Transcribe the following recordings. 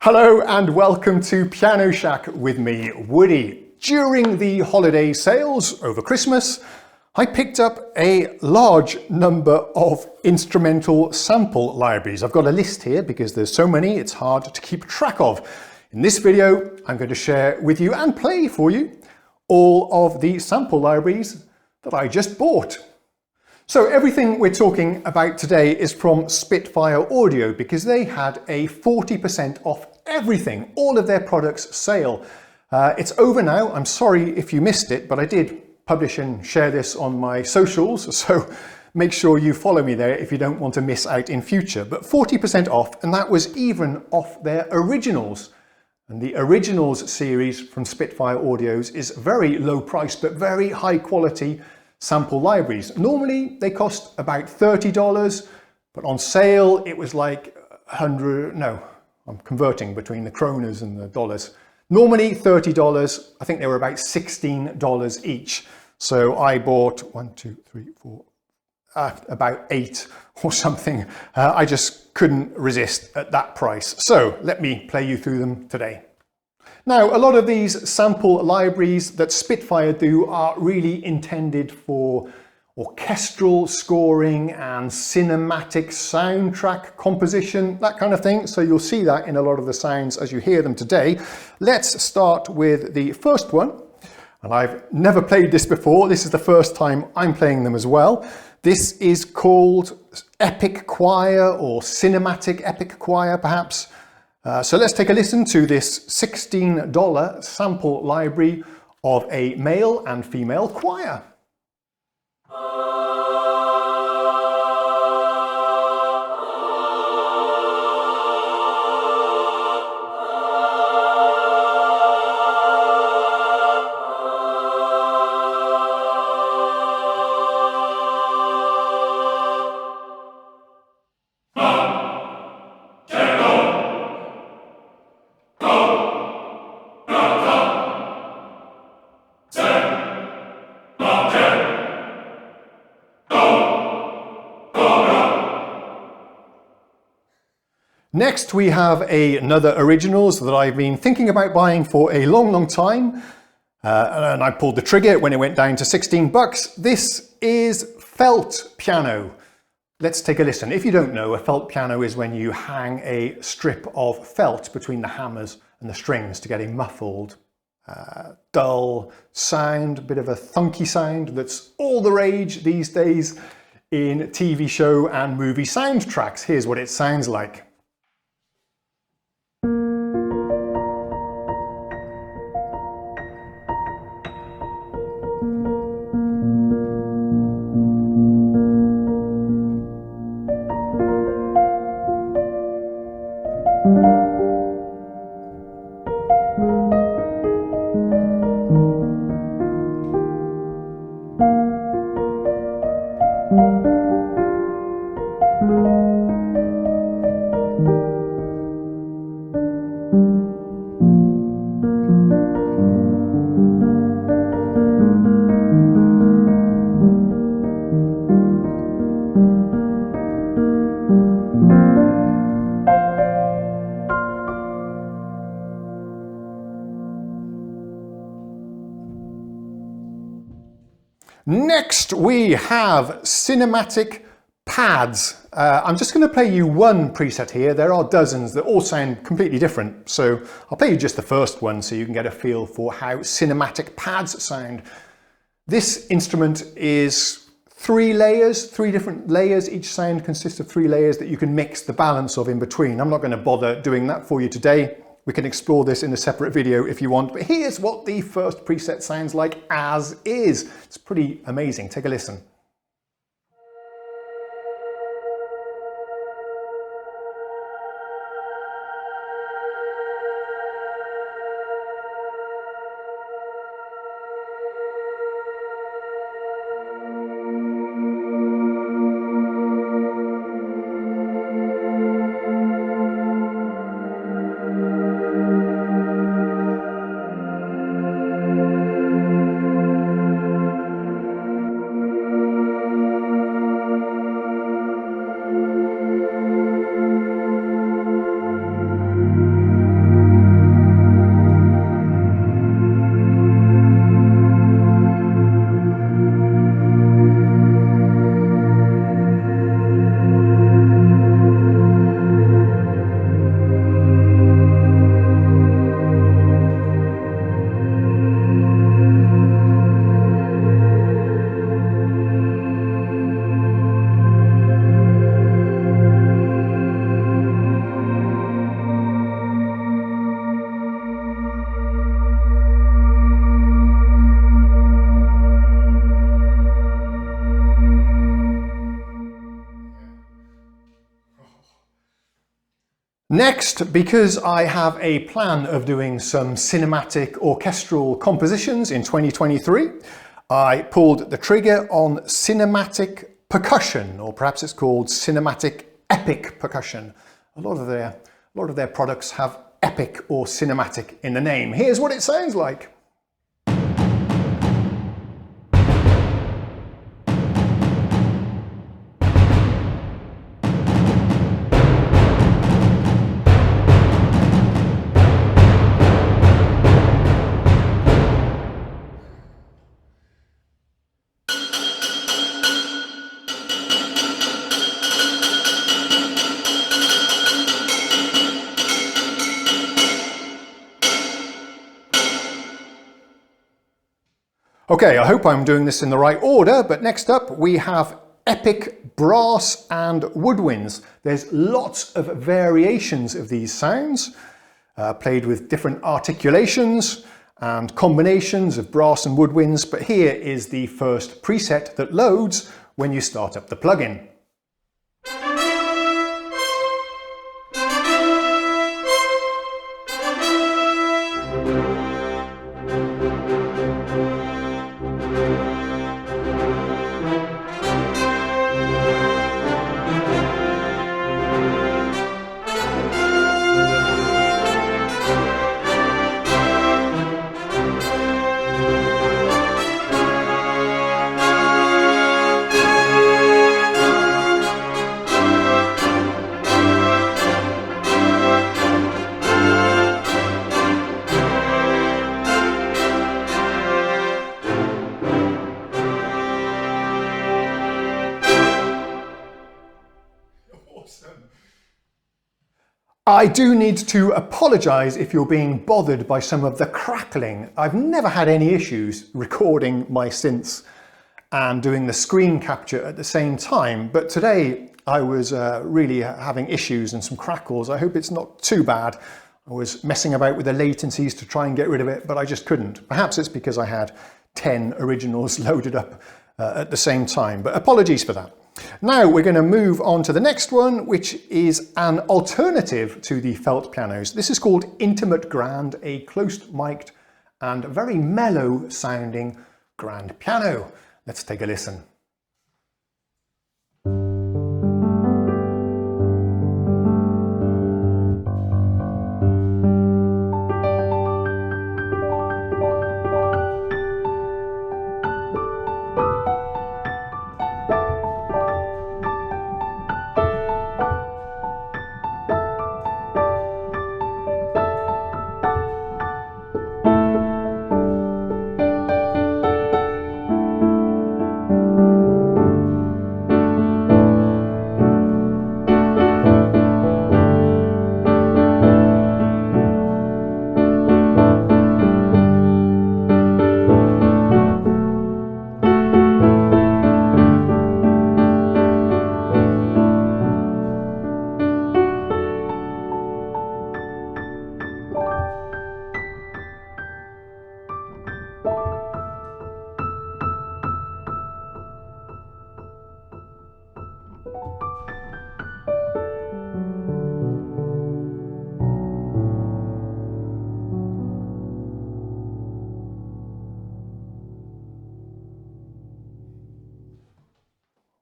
Hello and welcome to Piano Shack with me, Woody. During the holiday sales over Christmas, I picked up a large number of instrumental sample libraries. I've got a list here because there's so many it's hard to keep track of. In this video, I'm going to share with you and play for you all of the sample libraries that I just bought. So everything we're talking about today is from Spitfire Audio because they had a 40% off everything, all of their products sale. It's over now. I'm sorry if you missed it, but I did publish and share this on my socials, so make sure you follow me there if you don't want to miss out in future. But 40% off, and that was even off their originals. And the originals series from Spitfire Audios is very low price, but very high quality sample libraries. Normally they cost about $30, but on sale it was like 100, no, I'm converting between the kronas and the dollars. Normally $30, I think they were about $16 each. So I bought about 8 or something. I just couldn't resist at that price. So let me play you through them today. Now, a lot of these sample libraries that Spitfire do are really intended for orchestral scoring and cinematic soundtrack composition, that kind of thing. So you'll see that in a lot of the sounds as you hear them today. Let's start with the first one. And I've never played this before. This is the first time I'm playing them as well. This is called Epic Choir or Cinematic Epic Choir, perhaps. So let's take a listen to this $16 sample library of a male and female choir. Next, we have another originals that I've been thinking about buying for a long time. And I pulled the trigger when it went down to 16 bucks. This is felt piano. Let's take a listen. If you don't know, a felt piano is when you hang a strip of felt between the hammers and the strings to get a muffled, dull sound, a bit of a thunky sound that's all the rage these days in TV show and movie soundtracks. Here's what it sounds like. Next, we have cinematic pads. I'm just going to play you one preset here. There are dozens that all sound completely different. So I'll play you just the first one so you can get a feel for how cinematic pads sound. This instrument is 3 layers, 3 different layers. Each sound consists of 3 layers that you can mix the balance of in between. I'm not going to bother doing that for you today. We can explore this in a separate video if you want, but here's what the first preset sounds like as is. It's pretty amazing. Take a listen. Next, because I have a plan of doing some cinematic orchestral compositions in 2023, I pulled the trigger on cinematic percussion, or perhaps it's called cinematic epic percussion. A lot of their products have epic or cinematic in the name. Here's what it sounds like. Okay, I hope I'm doing this in the right order, but next up we have epic brass and woodwinds. There's lots of variations of these sounds, played with different articulations and combinations of brass and woodwinds, but here is the first preset that loads when you start up the plugin. I do need to apologise if you're being bothered by some of the crackling. I've never had any issues recording my synths and doing the screen capture at the same time, but today I was really having issues and some crackles. I hope it's not too bad. I was messing about with the latencies to try and get rid of it, but I just couldn't. Perhaps it's because I had 10 originals loaded up at the same time, but apologies for that. Now we're going to move on to the next one, which is an alternative to the felt pianos. This is called Intimate Grand, a close-mic'd and very mellow sounding grand piano. Let's take a listen.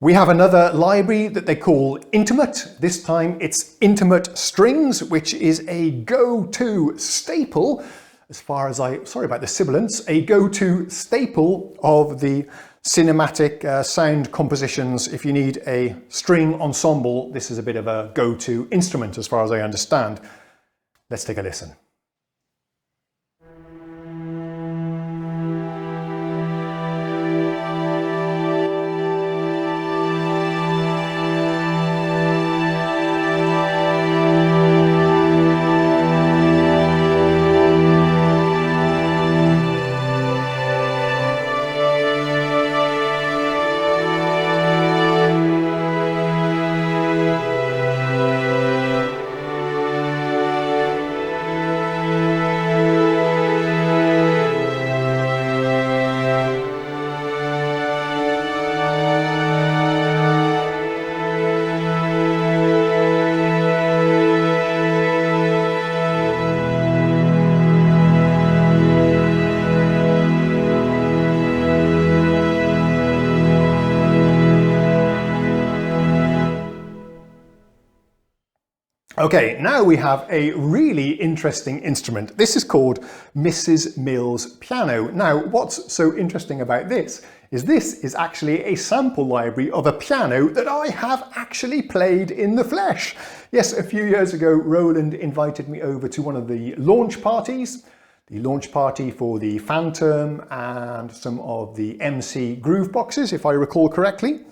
We have another library that they call Intimate. This time it's Intimate Strings, which is a go-to staple, as far as sorry about the sibilance, a go-to staple of the cinematic sound compositions. If you need a string ensemble, this is a bit of a go-to instrument as far as I understand. Let's take a listen. Okay, now we have a really interesting instrument. This is called Mrs. Mill's piano. Now, what's so interesting about this is actually a sample library of a piano that I have actually played in the flesh. Yes, a few years ago, Roland invited me over to one of the launch parties. The launch party for the Phantom and some of the MC groove boxes, if I recall correctly.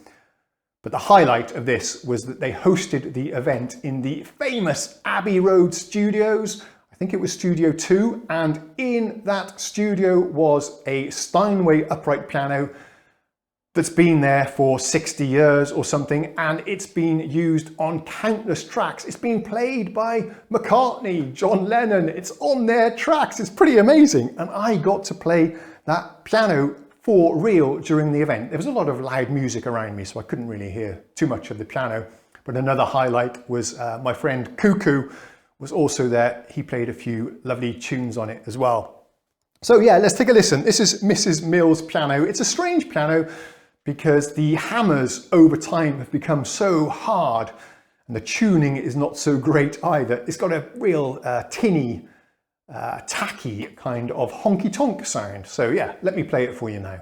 But the highlight of this was that they hosted the event in the famous Abbey Road studios. I think it was Studio 2, and in that studio was a Steinway upright piano that's been there for 60 years or something, and it's been used on countless tracks. It's been played by McCartney, John Lennon, it's on their tracks, it's pretty amazing. And I got to play that piano for real during the event. There was a lot of loud music around me, so I couldn't really hear too much of the piano. But another highlight was my friend Cuckoo was also there. He played a few lovely tunes on it as well. So yeah, let's take a listen. This is Mrs. Mill's piano. It's a strange piano because the hammers over time have become so hard and the tuning is not so great either. It's got a real tinny, tacky kind of honky-tonk sound. So yeah, let me play it for you now.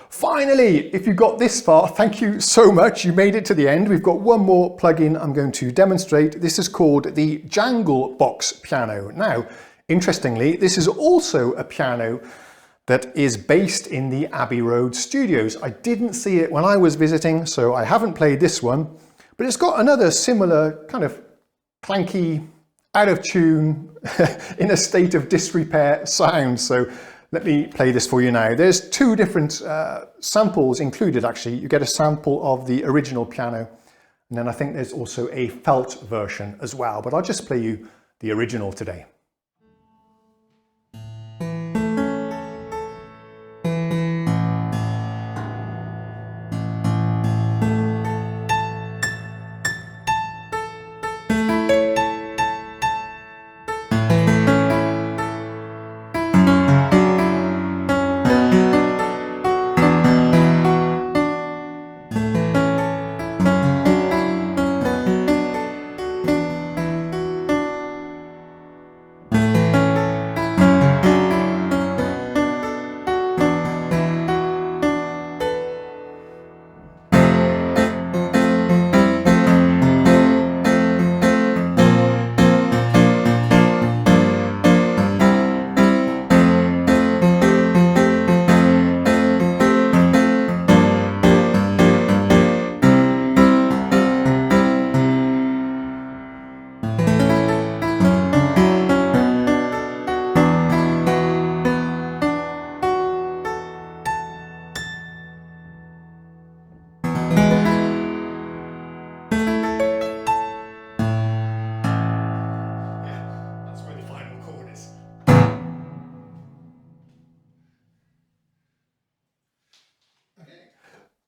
Finally, if you got this far, thank you so much. You made it to the end. We've got one more plugin I'm going to demonstrate. This is called the Jangle box piano. Now, interestingly, this is also a piano that is based in the Abbey Road studios. I didn't see it when I was visiting, so I haven't played this one, but it's got another similar kind of clanky, out of tune, in a state of disrepair sound. So let me play this for you now. There's two different samples included actually. You get a sample of the original piano, and then I think there's also a felt version as well, but I'll just play you the original today.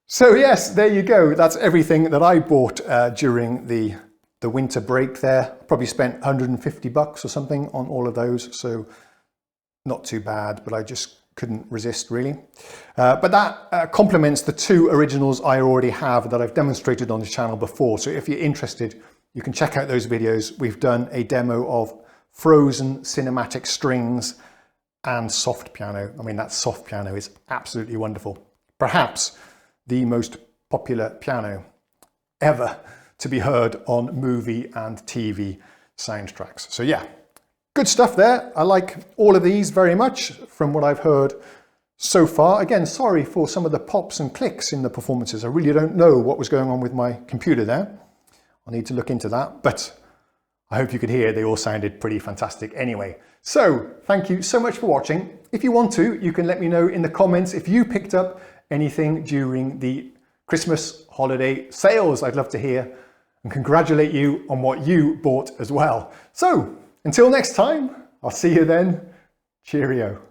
So yes, there you go. That's everything that I bought during the winter break there. Probably spent 150 bucks or something on all of those. So not too bad, but I just couldn't resist really. But that complements the two originals I already have that I've demonstrated on the channel before. So if you're interested, you can check out those videos. We've done a demo of frozen cinematic strings and soft piano. I mean, that soft piano is absolutely wonderful. Perhaps the most popular piano ever to be heard on movie and TV soundtracks. So yeah, good stuff there. I like all of these very much from what I've heard so far. Again, sorry for some of the pops and clicks in the performances. I really don't know what was going on with my computer there. I'll need to look into that, but I hope you could hear they all sounded pretty fantastic anyway. So thank you so much for watching. If you want to, you can let me know in the comments if you picked up anything during the Christmas holiday sales. I'd love to hear and congratulate you on what you bought as well. So until next time, I'll see you then. Cheerio.